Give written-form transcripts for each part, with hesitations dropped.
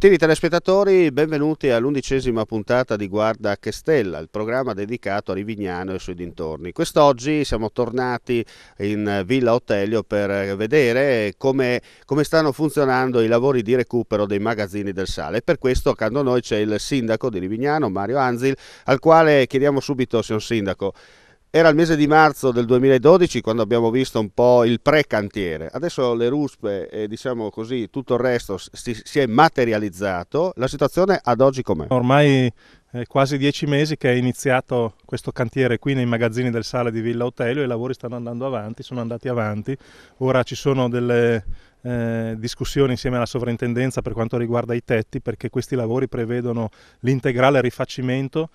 Gentili telespettatori, benvenuti all'11ª puntata di Guarda che Stella, il programma dedicato a Rivignano e sui dintorni. Quest'oggi siamo tornati in Villa Otelio per vedere come stanno funzionando i lavori di recupero dei magazzini del sale. E per questo accanto a noi c'è il sindaco di Rivignano, Mario Anzil, al quale chiediamo subito, signor sindaco, era il mese di marzo del 2012 quando abbiamo visto un po' il pre-cantiere. Adesso le ruspe e diciamo così tutto il resto si è materializzato. La situazione ad oggi com'è? Ormai quasi 10 mesi che è iniziato questo cantiere qui nei magazzini del sale di Villa Otelio e i lavori stanno andando avanti, sono andati avanti. Ora ci sono delle discussioni insieme alla sovrintendenza per quanto riguarda i tetti, perché questi lavori prevedono l'integrale rifacimento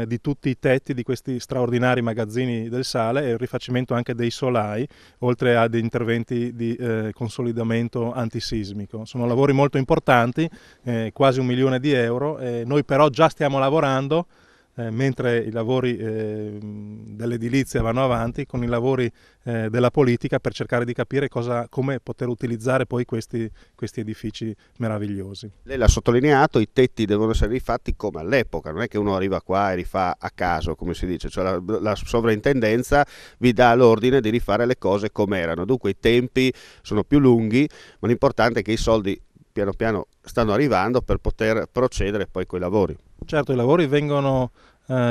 di tutti i tetti di questi straordinari magazzini del sale e il rifacimento anche dei solai, oltre a dei interventi di consolidamento antisismico. Sono lavori molto importanti, quasi 1 milione di euro. Noi però già stiamo lavorando mentre i lavori dell'edilizia vanno avanti con i lavori della politica per cercare di capire come poter utilizzare poi questi edifici meravigliosi. Lei l'ha sottolineato, i tetti devono essere rifatti come all'epoca, non è che uno arriva qua e rifà a caso, come si dice, cioè la sovrintendenza vi dà l'ordine di rifare le cose come erano, dunque i tempi sono più lunghi, ma l'importante è che i soldi piano piano stanno arrivando per poter procedere poi con i lavori. Certo, i lavori vengono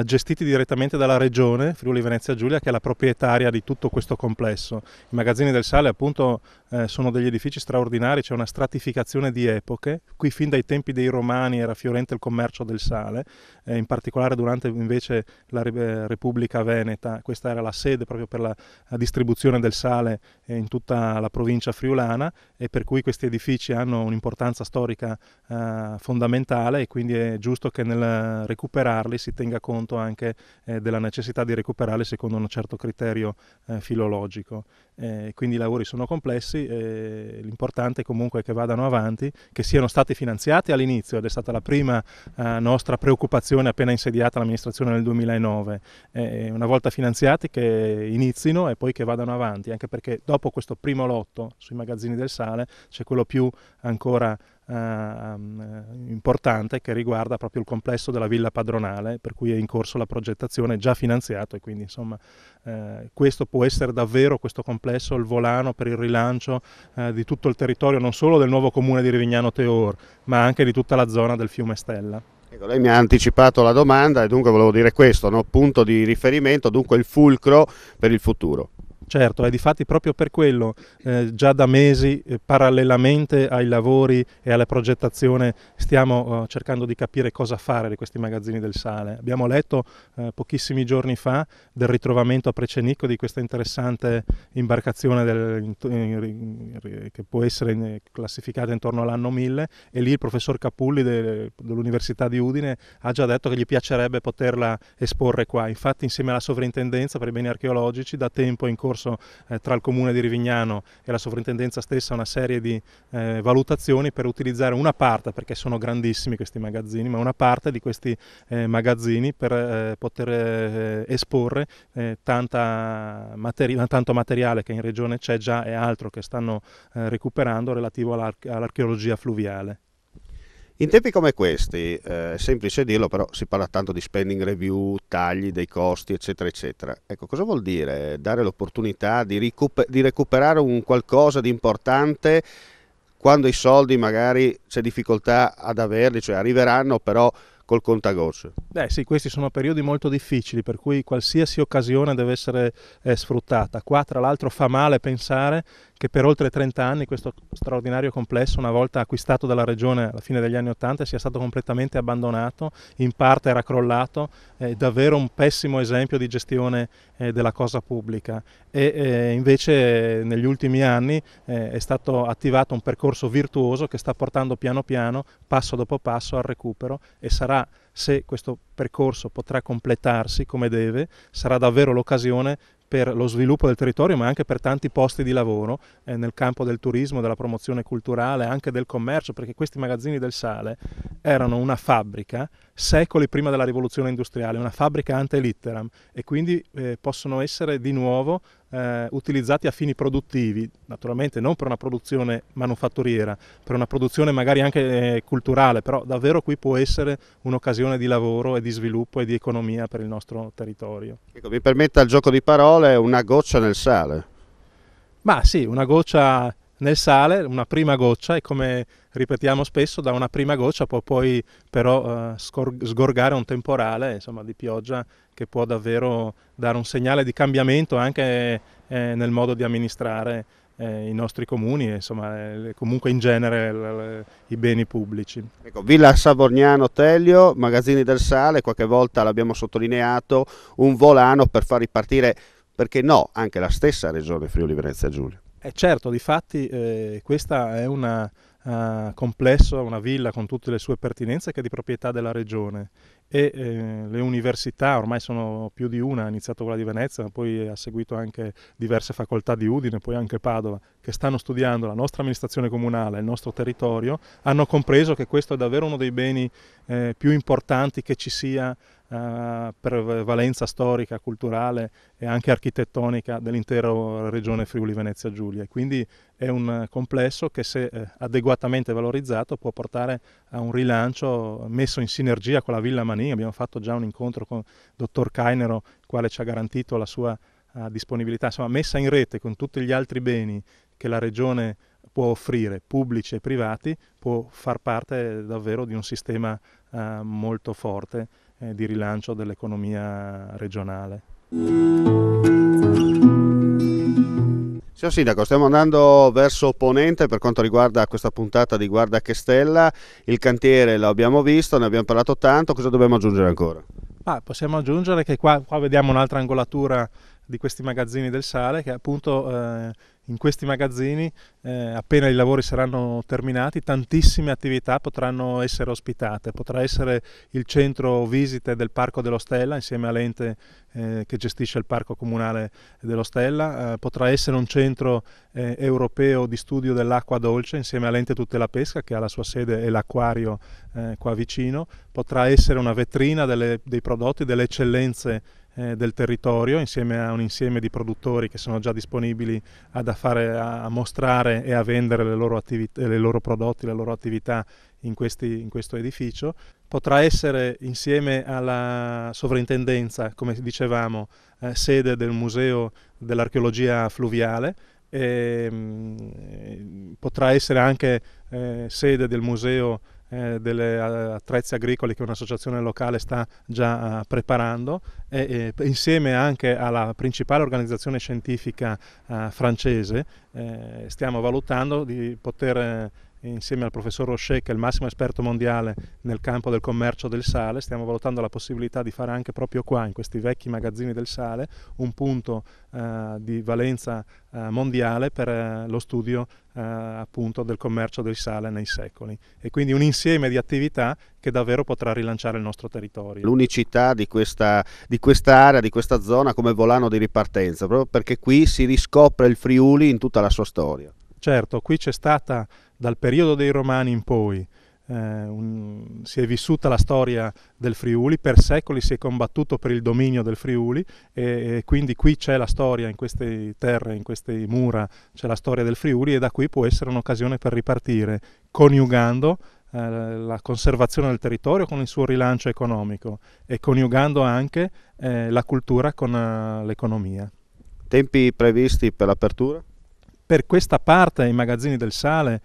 gestiti direttamente dalla Regione Friuli Venezia Giulia, che è la proprietaria di tutto questo complesso. I magazzini del sale appunto sono degli edifici straordinari, c'è una stratificazione di epoche. Qui fin dai tempi dei Romani era fiorente il commercio del sale, in particolare durante invece la Repubblica Veneta. Questa era la sede proprio per la distribuzione del sale in tutta la provincia friulana, e per cui questi edifici hanno un'importanza storica fondamentale, e quindi è giusto che nel recuperarli si tenga conto anche della necessità di recuperarli secondo un certo criterio filologico. Quindi i lavori sono complessi, l'importante comunque è che vadano avanti, che siano stati finanziati all'inizio, ed è stata la prima nostra preoccupazione appena insediata l'amministrazione nel 2009. Una volta finanziati che inizino e poi che vadano avanti, anche perché dopo questo primo lotto sui magazzini del sale c'è quello più ancora importante, che riguarda proprio il complesso della villa padronale, per cui è in corso la progettazione, già finanziato, e quindi insomma questo può essere davvero, questo complesso, il volano per il rilancio di tutto il territorio, non solo del nuovo comune di Rivignano Teor, ma anche di tutta la zona del fiume Stella. Ecco, lei mi ha anticipato la domanda e dunque volevo dire questo, no? Punto di riferimento, dunque il fulcro per il futuro. Certo, è difatti proprio per quello già da mesi parallelamente ai lavori e alla progettazione stiamo cercando di capire cosa fare di questi magazzini del sale. Abbiamo letto pochissimi giorni fa del ritrovamento a Precenicco di questa interessante imbarcazione che può essere classificata intorno all'anno 1000, e lì il professor Capulli dell'Università di Udine ha già detto che gli piacerebbe poterla esporre qua. Infatti insieme alla sovrintendenza per i beni archeologici da tempo è in corso tra il comune di Rivignano e la sovrintendenza stessa una serie di valutazioni per utilizzare una parte, perché sono grandissimi questi magazzini, ma una parte di questi magazzini per poter esporre tanto materiale che in regione c'è già e altro che stanno recuperando relativo all'archeologia fluviale. In tempi come questi, è semplice dirlo, però si parla tanto di spending review, tagli dei costi, eccetera, eccetera. Ecco, cosa vuol dire dare l'opportunità di recuperare un qualcosa di importante quando i soldi magari c'è difficoltà ad averli, cioè arriveranno però col contagocce? Sì, questi sono periodi molto difficili, per cui qualsiasi occasione deve essere sfruttata. Qua tra l'altro fa male pensare che per oltre 30 anni questo straordinario complesso, una volta acquistato dalla regione alla fine degli anni 80, sia stato completamente abbandonato, in parte era crollato, è davvero un pessimo esempio di gestione della cosa pubblica. Invece negli ultimi anni è stato attivato un percorso virtuoso che sta portando piano piano, passo dopo passo, al recupero, e sarà, se questo percorso potrà completarsi come deve, sarà davvero l'occasione per lo sviluppo del territorio, ma anche per tanti posti di lavoro nel campo del turismo, della promozione culturale, anche del commercio, perché questi magazzini del sale erano una fabbrica secoli prima della rivoluzione industriale, una fabbrica ante litteram, e quindi possono essere di nuovo utilizzati a fini produttivi, naturalmente non per una produzione manufatturiera, per una produzione magari anche culturale, però davvero qui può essere un'occasione di lavoro e di sviluppo e di economia per il nostro territorio. Ecco, mi permetta il gioco di parole, una goccia nel sale. Ma sì, una goccia nel sale, una prima goccia, e come ripetiamo spesso, da una prima goccia può poi però sgorgare un temporale, insomma, di pioggia che può davvero dare un segnale di cambiamento anche nel modo di amministrare i nostri comuni e insomma, comunque in genere i beni pubblici. Ecco, Villa Savorgnano Telio, Magazzini del Sale, qualche volta l'abbiamo sottolineato, un volano per far ripartire, perché no, anche la stessa regione Friuli Venezia Giulia. Certo, difatti questa è un complesso, una villa con tutte le sue pertinenze che è di proprietà della regione e le università, ormai sono più di una, ha iniziato quella di Venezia, ma poi ha seguito anche diverse facoltà di Udine, poi anche Padova, che stanno studiando la nostra amministrazione comunale, il nostro territorio, hanno compreso che questo è davvero uno dei beni più importanti che ci sia per valenza storica, culturale e anche architettonica dell'intera regione Friuli Venezia Giulia. E quindi è un complesso che, se adeguatamente valorizzato, può portare a un rilancio messo in sinergia con la Villa Manin. Abbiamo fatto già un incontro con il dottor Cainero, il quale ci ha garantito la sua disponibilità, insomma, messa in rete con tutti gli altri beni che la regione può offrire, pubblici e privati, può far parte davvero di un sistema molto forte di rilancio dell'economia regionale. Signor Sindaco, stiamo andando verso ponente per quanto riguarda questa puntata di Guarda che Stella. Il cantiere lo abbiamo visto, ne abbiamo parlato tanto, cosa dobbiamo aggiungere ancora? Possiamo aggiungere che qua vediamo un'altra angolatura di questi magazzini del sale, che appunto in questi magazzini, appena i lavori saranno terminati, tantissime attività potranno essere ospitate. Potrà essere il centro visite del Parco dello Stella insieme all'ente che gestisce il Parco Comunale dello Stella, potrà essere un centro europeo di studio dell'acqua dolce insieme all'ente Tutela Pesca, che ha la sua sede e l'acquario qua vicino, potrà essere una vetrina dei prodotti, delle eccellenze del territorio, insieme a un insieme di produttori che sono già disponibili a mostrare e a vendere le loro prodotti, le loro attività in questo edificio. Potrà essere, insieme alla sovrintendenza, come dicevamo, sede del Museo dell'Archeologia Fluviale, potrà essere anche sede del Museo delle attrezzi agricoli, che un'associazione locale sta già preparando, e insieme anche alla principale organizzazione scientifica francese stiamo valutando di poter, insieme al professor Rocher, che è il massimo esperto mondiale nel campo del commercio del sale, stiamo valutando la possibilità di fare anche proprio qua, in questi vecchi magazzini del sale, un punto di valenza mondiale per lo studio appunto del commercio del sale nei secoli, e quindi un insieme di attività che davvero potrà rilanciare il nostro territorio. L'unicità di questa area, di questa zona, come volano di ripartenza, proprio perché qui si riscopre il Friuli in tutta la sua storia. Certo, qui c'è stata, dal periodo dei Romani in poi, si è vissuta la storia del Friuli, per secoli si è combattuto per il dominio del Friuli, e quindi qui c'è la storia, in queste terre, in queste mura, c'è la storia del Friuli, e da qui può essere un'occasione per ripartire, coniugando la conservazione del territorio con il suo rilancio economico e coniugando anche la cultura con l'economia. Tempi previsti per l'apertura? Per questa parte i magazzini del sale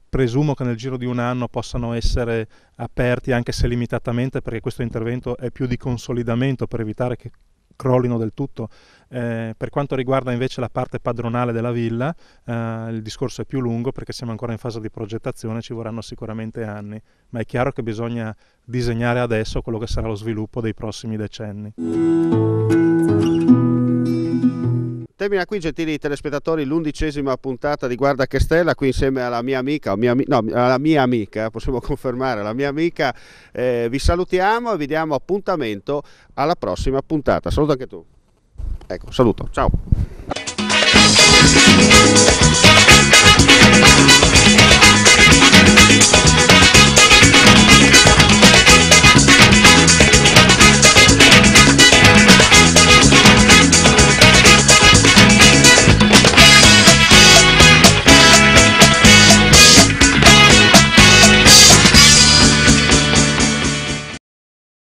presumo che nel giro di un anno possano essere aperti, anche se limitatamente, perché questo intervento è più di consolidamento per evitare che crollino del tutto. Per quanto riguarda invece la parte padronale della villa, il discorso è più lungo, perché siamo ancora in fase di progettazione, ci vorranno sicuramente anni, ma è chiaro che bisogna disegnare adesso quello che sarà lo sviluppo dei prossimi decenni. Termina qui, gentili telespettatori, l'11ª puntata di Guarda che Stella, qui insieme alla mia amica, alla mia amica, possiamo confermare, la mia amica. Vi salutiamo e vi diamo appuntamento alla prossima puntata. Saluto anche tu. Ecco, saluto, ciao.